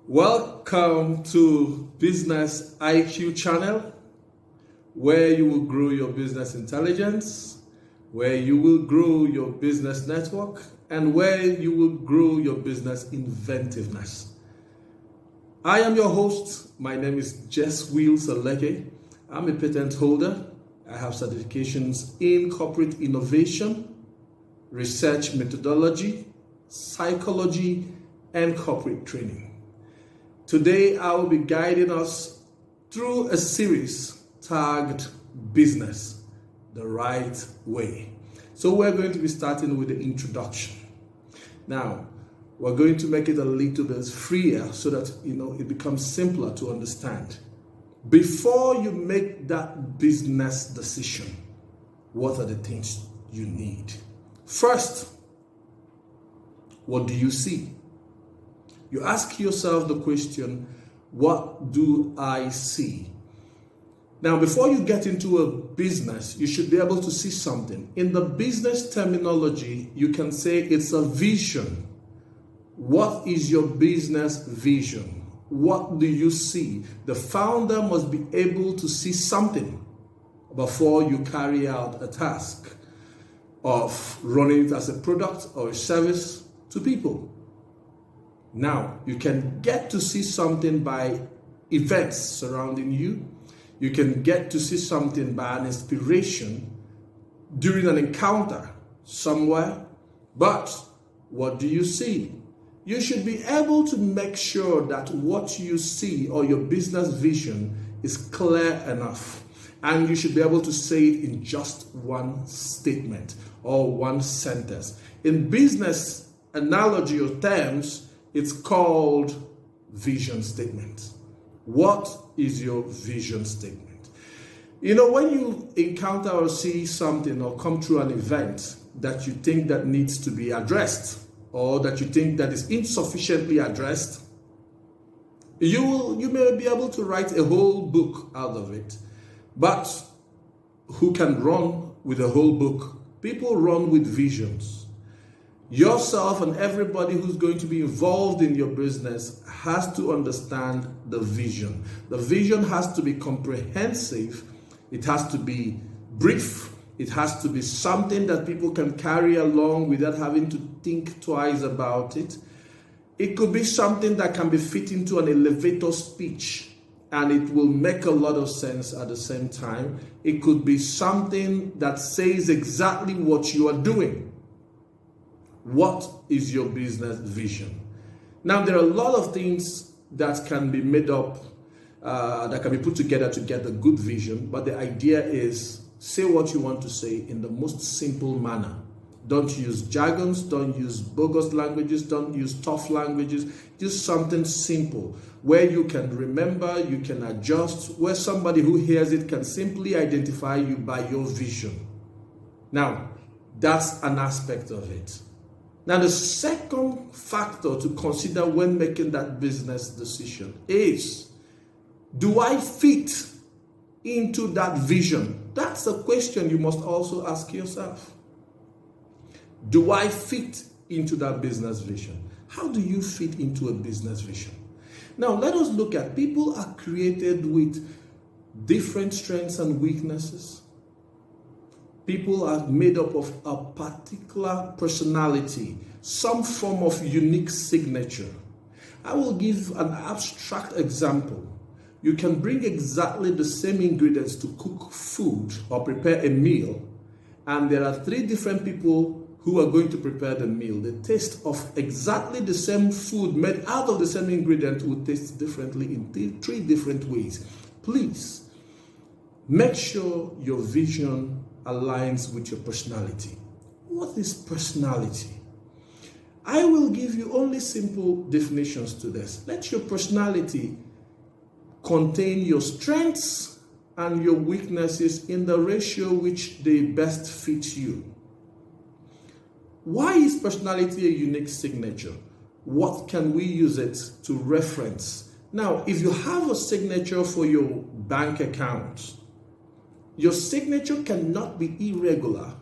Welcome to Business IQ channel, where you will grow your business intelligence, where you will grow your business network, and where you will grow your business inventiveness. I am your host. My name is Jess Wheels Alege. I'm a patent holder. I have certifications in corporate innovation, research methodology, psychology, and corporate training. Today, I will be guiding us through a series tagged Business the Right Way. So we're going to be starting with the introduction. Now, we're going to make it a little bit freer so that it becomes simpler to understand. Before you make that business decision, what are the things you need? First, what do you see? You ask yourself the question, what do I see? Now, before you get into a business, you should be able to see something. In the business terminology, you can say it's a vision. What is your business vision? What do you see? The founder must be able to see something before you carry out a task of running it as a product or a service to people. Now, you can get to see something by events surrounding you. You can get to see something by an inspiration during an encounter somewhere. But what do you see? You should be able to make sure that what you see or your business vision is clear enough. And you should be able to say it in just one statement or one sentence. In business analogy or terms, it's called vision statement. What is your vision statement? When you encounter or see something or come through an event that you think that needs to be addressed or that you think that is insufficiently addressed, you may be able to write a whole book out of it. But who can run with a whole book? People run with visions. Yourself and everybody who's going to be involved in your business has to understand the vision. The vision has to be comprehensive. It has to be brief. It has to be something that people can carry along without having to think twice about it. It could be something that can be fit into an elevator speech, and it will make a lot of sense at the same time. It could be something that says exactly what you are doing. What is your business vision? Now, there are a lot of things that can be made up, that can be put together to get a good vision, but the idea is say what you want to say in the most simple manner. Don't use jargons, don't use bogus languages, don't use tough languages. Use something simple where you can remember, you can adjust, where somebody who hears it can simply identify you by your vision. Now, that's an aspect of it. Now, the second factor to consider when making that business decision is, do I fit into that vision? That's a question you must also ask yourself. Do I fit into that business vision? How do you fit into a business vision? Now, let us look at people are created with different strengths and weaknesses. People are made up of a particular personality, some form of unique signature. I will give an abstract example. You can bring exactly the same ingredients to cook food or prepare a meal, and there are three different people who are going to prepare the meal. The taste of exactly the same food made out of the same ingredient will taste differently in three different ways. Please, make sure your vision aligns with your personality. What is personality? I will give you only simple definitions to this. Let your personality contain your strengths and your weaknesses in the ratio which they best fit you. Why is personality a unique signature? What can we use it to reference? Now, if you have a signature for your bank account, your signature cannot be irregular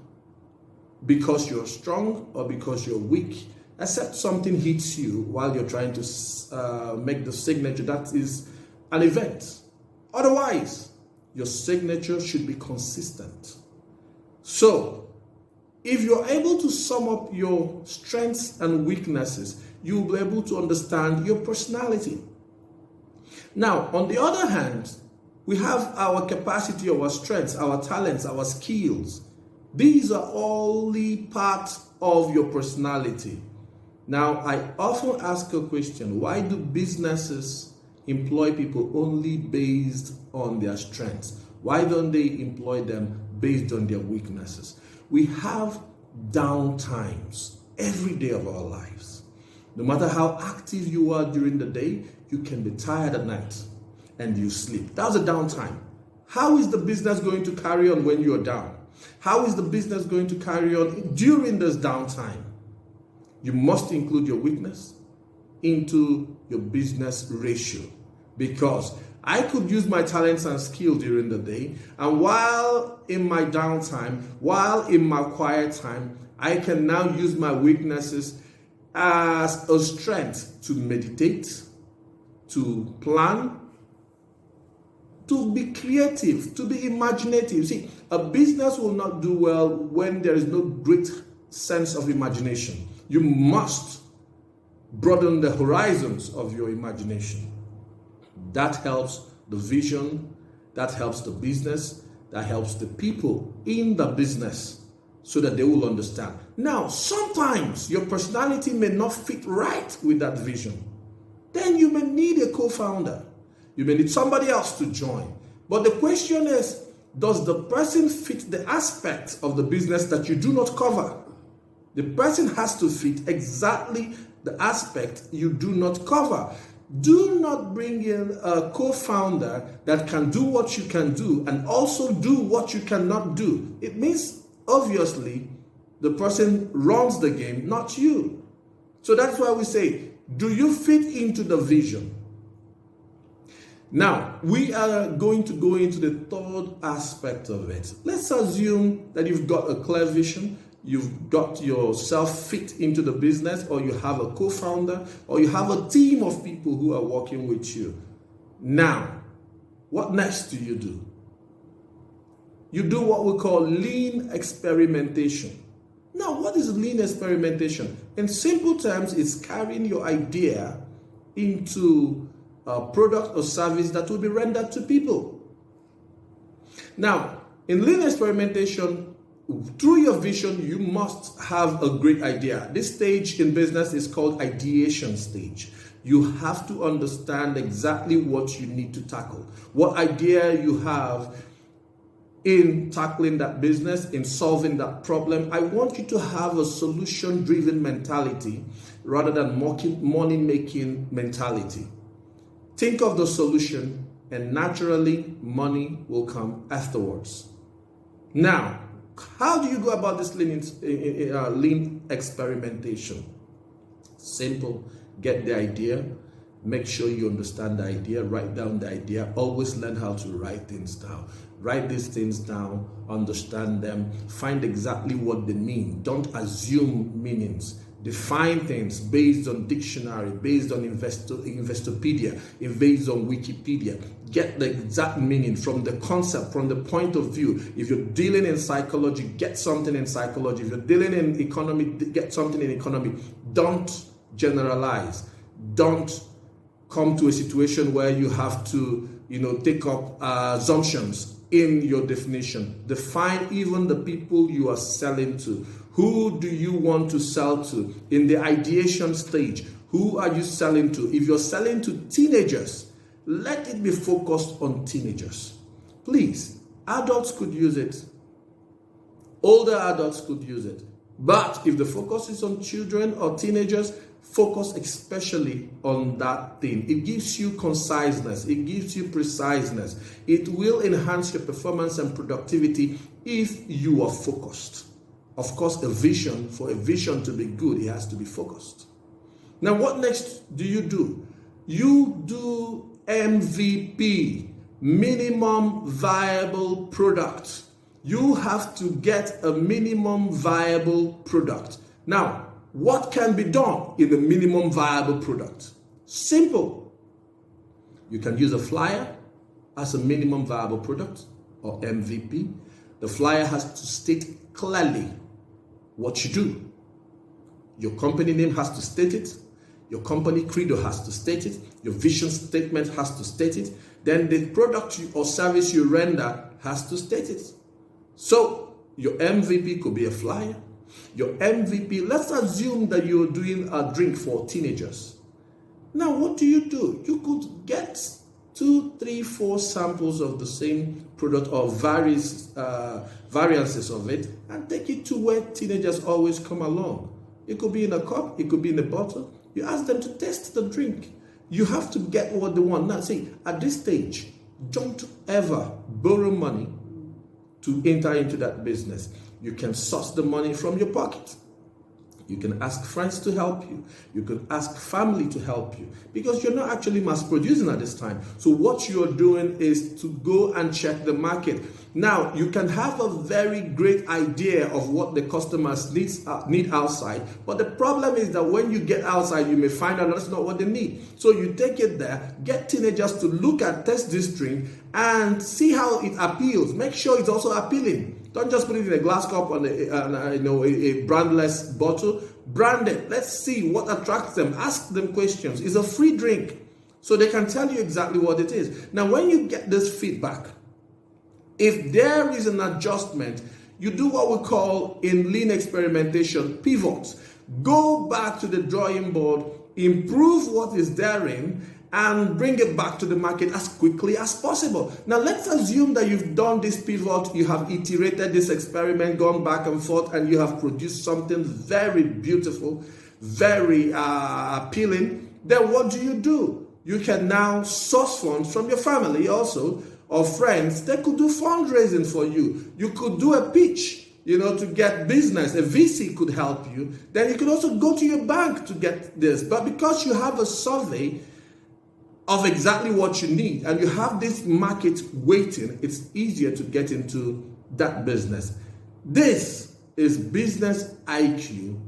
because you're strong or because you're weak. except something hits you while you're trying to make the signature. That is an event. Otherwise, your signature should be consistent. So, if you're able to sum up your strengths and weaknesses, you'll be able to understand your personality. Now, on the other hand, we have our capacity, our strengths, our talents, our skills. These are only part of your personality. Now, I often ask a question: why do businesses employ people only based on their strengths? Why don't they employ them based on their weaknesses? We have down times every day of our lives. No matter how active you are during the day, you can be tired at night and you sleep. That's a downtime. How is the business going to carry on when you're down? How is the business going to carry on during this downtime? You must include your weakness into your business ratio, because I could use my talents and skills during the day, and while in my downtime, while in my quiet time, I can now use my weaknesses as a strength to meditate, to plan, to be creative, to be imaginative. See, a business will not do well when there is no great sense of imagination. You must broaden the horizons of your imagination. That helps the vision, that helps the business, that helps the people in the business so that they will understand. Now, sometimes your personality may not fit right with that vision. Then you may need a co-founder. You may need somebody else to join. But the question is, does the person fit the aspects of the business that you do not cover? The person has to fit exactly the aspect you do not cover. Do not bring in a co-founder that can do what you can do and also do what you cannot do. It means, obviously, the person runs the game, not you. So that's why we say, do you fit into the vision? Now, we are going to go into the third aspect of it. Let's assume that you've got a clear vision, you've got yourself fit into the business, or you have a co-founder, or you have a team of people who are working with you. Now, what next do? You do what we call lean experimentation. Now, what is lean experimentation? In simple terms, it's carrying your idea into a product or service that will be rendered to people. Now, in lean experimentation, through your vision, you must have a great idea. This stage in business is called ideation stage. You have to understand exactly what you need to tackle, what idea you have in tackling that business, in solving that problem. I want you to have a solution-driven mentality rather than money-making mentality. Think of the solution, and naturally, money will come afterwards. Now, how do you go about this lean experimentation? Simple. Get the idea. Make sure you understand the idea. Write down the idea. Always learn how to write things down. Write these things down. Understand them. Find exactly what they mean. Don't assume meanings. Define things based on dictionary, based on Investopedia, based on Wikipedia. Get the exact meaning from the concept, from the point of view. If you're dealing in psychology, get something in psychology. If you're dealing in economy, get something in economy. Don't generalize. Don't come to a situation where you have to, take up assumptions in your definition. Define even the people you are selling to. Who do you want to sell to? In the ideation stage, who are you selling to? If you're selling to teenagers, let it be focused on teenagers. Please, adults could use it. Older adults could use it. But if the focus is on children or teenagers, focus especially on that thing. It gives you conciseness. It gives you preciseness. It will enhance your performance and productivity if you are focused. Of course, for a vision to be good, it has to be focused. Now, what next do? You do MVP, minimum viable product. You have to get a minimum viable product. Now, what can be done in the minimum viable product? Simple. You can use a flyer as a minimum viable product or MVP. The flyer has to state clearly what you do. Your company name has to state it. Your company credo has to state it. Your vision statement has to state it. Then the product or service you render has to state it. So your MVP could be a flyer. Your MVP, let's assume that you're doing a drink for teenagers. Now, what do? You could get 2, 3, 4 samples of the same product or variances of it and take it to where teenagers always come along. It could be in a cup, it could be in a bottle. You ask them to taste the drink. You have to get what they want. Now, see, at this stage, don't ever borrow money to enter into that business. You can source the money from your pocket. You can ask friends to help you. You can ask family to help you because you're not actually mass producing at this time. So what you're doing is to go and check the market. Now, you can have a very great idea of what the customers need outside, but the problem is that when you get outside, you may find out that's not what they need. So you take it there, get teenagers to look at, test this drink, and see how it appeals. Make sure it's also appealing. Don't just put it in a glass cup on a brandless bottle. Brand it. Let's see what attracts them. Ask them questions. It's a free drink, so they can tell you exactly what it is. Now, when you get this feedback, if there is an adjustment, you do what we call in lean experimentation pivots. Go back to the drawing board, improve what is therein, and bring it back to the market as quickly as possible. Now, let's assume that you've done this pivot, you have iterated this experiment, gone back and forth, and you have produced something very beautiful, very appealing. Then what do? You can now source funds from your family also, or friends. They could do fundraising for you. You could do a pitch, to get business. A VC could help you. Then you could also go to your bank to get this. But because you have a survey of exactly what you need and you have this market waiting, it's easier to get into that business. This is Business IQ,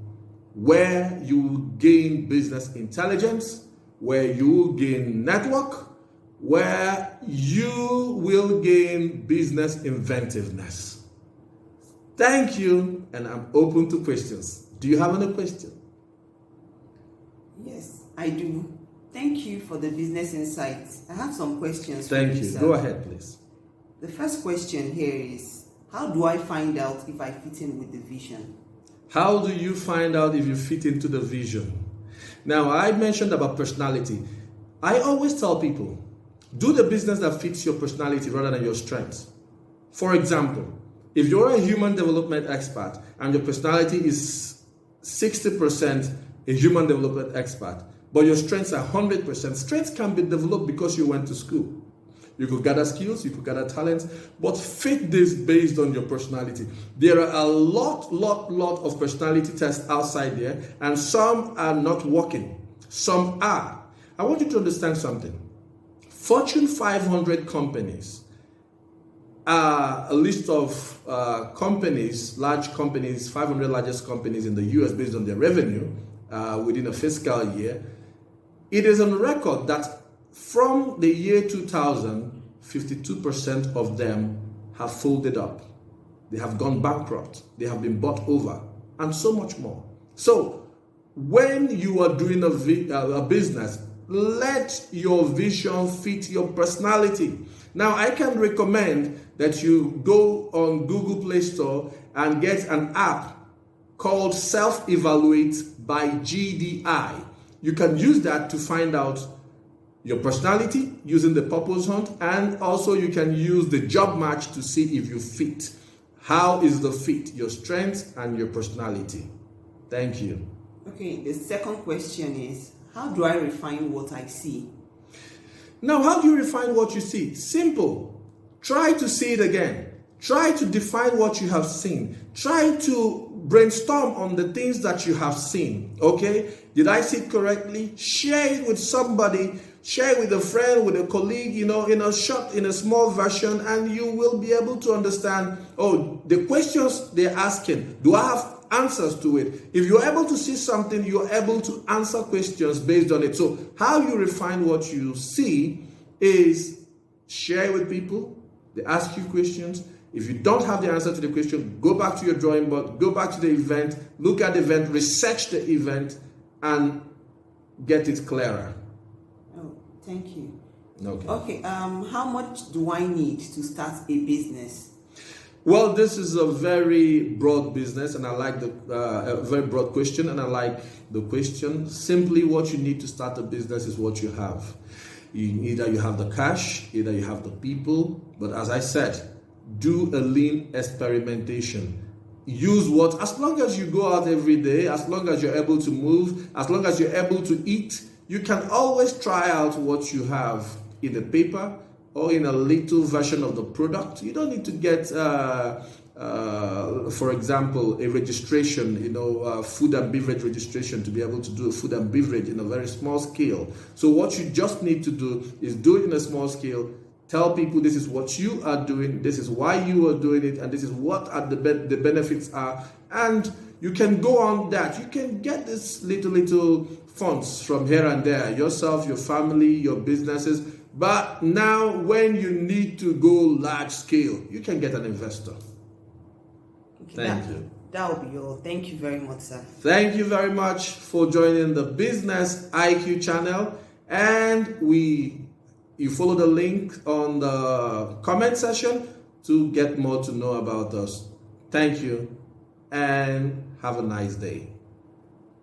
where you gain business intelligence, where you gain network, where you will gain business inventiveness. Thank you, and I'm open to questions. Do you have any question? Yes, I do. Thank you for the business insights. I have some questions. Thank you. Go ahead, please. The first question here is, how do I find out if I fit in with the vision? How do you find out if you fit into the vision? Now, I mentioned about personality. I always tell people, do the business that fits your personality rather than your strengths. For example, if you're a human development expert and your personality is 60% a human development expert, but your strengths are 100%, strengths can be developed because you went to school. You could gather skills, you could gather talents, but fit this based on your personality. There are a lot of personality tests outside there, and some are not working. Some are. I want you to understand something. Fortune 500 companies are a list of companies, large companies, 500 largest companies in the US based on their revenue within a fiscal year. It is on record that from the year 2000, 52% of them have folded up. They have gone bankrupt. They have been bought over, and so much more. So when you are doing a business, let your vision fit your personality. Now, I can recommend that you go on Google Play Store and get an app called Self-Evaluate by GDI. You can use that to find out your personality using the purpose hunt, and also you can use the job match to see if you fit. How is the fit? Your strengths and your personality. Thank you. Okay, the second question is, how do I refine what I see? Now, how do you refine what you see? Simple. Try to see it again. Try to define what you have seen. Try to brainstorm on the things that you have seen. Okay? Did I see it correctly? Share it with somebody. Share it with a friend, with a colleague, in a small version, and you will be able to understand, the questions they're asking. Do I have answers to it. If you're able to see something, you're able to answer questions based on it. So how you refine what you see is share it with people. They ask you questions. If you don't have the answer to the question, go back to your drawing board, go back to the event, look at the event, research the event, and get it clearer. Oh, thank you. Okay. Okay. How much do I need to start a business? Well, this is a very broad business, and I like a very broad question, and I like the question. Simply, what you need to start a business is what you have. Either you have the cash, either you have the people. But as I said, do a lean experimentation. Use what, as long as you go out every day, as long as you're able to move, as long as you're able to eat, you can always try out what you have in a paper or in a little version of the product. You don't need to get, for example, a registration, food and beverage registration to be able to do a food and beverage in a very small scale. So what you just need to do is do it in a small scale. Tell people this is what you are doing, this is why you are doing it, and this is what are the benefits are. And you can go on that. You can get this little funds from here and there, yourself, your family, your businesses. But now when you need to go large scale, you can get an investor. Okay, Thank you. That will be all. Thank you very much, sir. Thank you very much for joining the Business IQ channel. And you follow the link on the comment section to get more to know about us. Thank you and have a nice day.